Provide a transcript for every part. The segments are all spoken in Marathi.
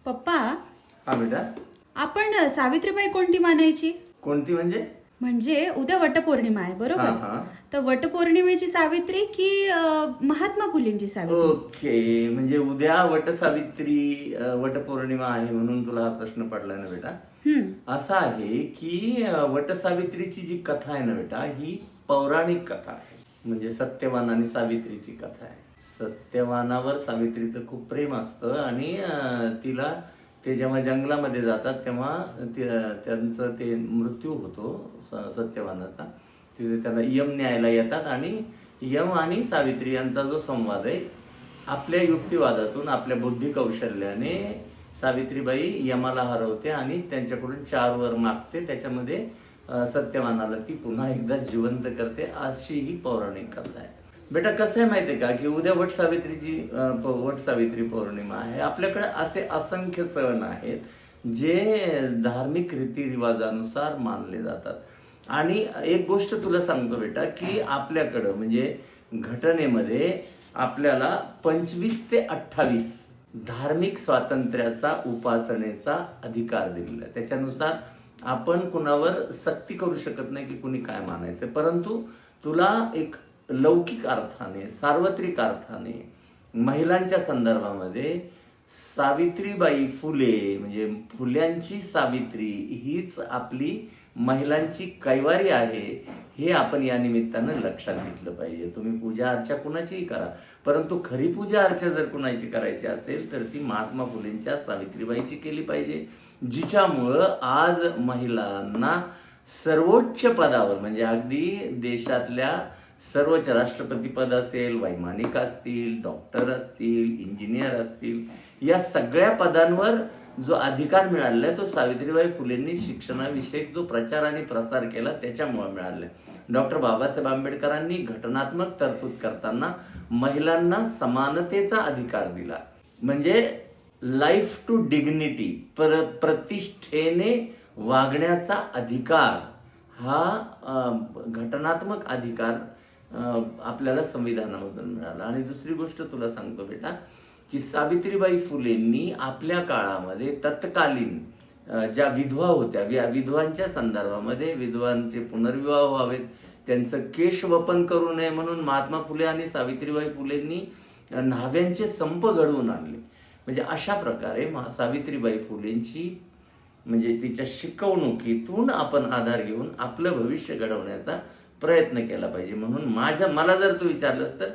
पप्पा, हा बेटा. आपण सावित्रीबाई कोणती मानायची? कोणती म्हणजे? म्हणजे उद्या वटपौर्णिमा आहे हा बरोबर? हा. तर वटपौर्णिमेची सावित्री की महात्मा फुलेंची सावित्री? ओके, म्हणजे उद्या वटसावित्री वटपौर्णिमा आहे म्हणून तुला हा प्रश्न पडलाय ना बेटा. हम्म. असं आहे की वटसावित्रीची जी कथा आहे ना बेटा, ही पौराणिक कथा आहे. म्हणजे सत्यवान आणि सावित्रीची कथा आहे. सत्यवानावर सावित्रीचं खूप प्रेम असतं आणि तिला ते जेव्हा जंगलामध्ये जातात तेव्हा त्यांचं ते मृत्यू होतो सत्यवानाचा. तिथे त्याला यम न्यायला येतात आणि यम आणि सावित्री यांचा जो संवाद आहे, आपल्या युक्तिवादातून आपल्या बुद्धी कौशल्याने सावित्रीबाई यमाला हरवते आणि त्यांच्याकडून 4 वर मागते. त्याच्यामध्ये सत्यवानाला ती पुन्हा एकदा जिवंत करते. अशी ही पौराणिक कथा आहे. बेटा कसं आहे माहिती आहे का, की उद्या वटसावित्री पौर्णिमा आहे. आपल्याकडे असे असंख्य सण आहेत जे धार्मिक रीतिरिवाजानुसार मानले जातात. आणि एक गोष्ट तुला सांगतो बेटा, की आपल्याकडं म्हणजे घटनेमध्ये आपल्याला 25 ते 28 धार्मिक स्वातंत्र्याचा, उपासनेचा अधिकार दिलेला आहे. त्याच्यानुसार आपण कुणावर सक्ती करू शकत नाही की कुणी काय मानायचं. परंतु तुला एक लौकिक अर्थाने, सार्वत्रिक अर्थाने, महिलांच्या संदर्भामध्ये सावित्रीबाई फुले म्हणजे फुल्यांची सावित्री हीच आपली महिलांची कैवारी आहे, हे आपण या निमित्तानं लक्षात घेतलं पाहिजे. तुम्ही पूजा अर्चा कुणाचीही करा, परंतु खरी पूजा अर्चा जर कुणाची करायची असेल तर ती महात्मा फुलेंच्या सावित्रीबाईची केली पाहिजे, जिच्यामुळं आज महिलांना सर्वोच्च पदावर म्हणजे अगदी देशातल्या सर्वोच्च राष्ट्रपती पद असेल, वैमानिक असतील, डॉक्टर असतील, इंजिनियर असतील, या सगळ्या पदांवर जो अधिकार मिळालेला आहे तो सावित्रीबाई फुलेंनी शिक्षणाविषयक जो प्रचार आणि प्रसार केला त्याच्यामुळे मिळाला आहे. डॉक्टर बाबासाहेब आंबेडकरांनी घटनात्मक तरतूद करताना महिलांना समानतेचा अधिकार दिला. म्हणजे लाईफ टू डिग्निटी, प्रतिष्ठेने वागण्याचा अधिकार, हा घटनात्मक अधिकार आपल्याला संविधानामधून मिळाला. आणि दुसरी गोष्ट तुला सांगतो बेटा, की सावित्रीबाई फुलेंनी आपल्या काळामध्ये तत्कालीन ज्या विधवा होत्या, विधवांच्या संदर्भामध्ये विधवांचे पुनर्विवाह व्हावेत, त्यांचं केशवपन करू नये म्हणून महात्मा फुले आणि सावित्रीबाई फुलेंनी न्हाव्यांचे संप घडवून आणले. म्हणजे अशा प्रकारे सावित्रीबाई फुलेंची म्हणजे तिच्या शिकवणुकीतून आपण आधार घेऊन आपलं भविष्य घडवण्याचा प्रयत्न केला पाहिजे. म्हणून मला जर तू विचारलंस तर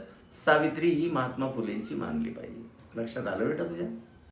सावित्री ही महात्मा फुलेंची मानली पाहिजे. लक्षात आलं बेटा तुझ्या?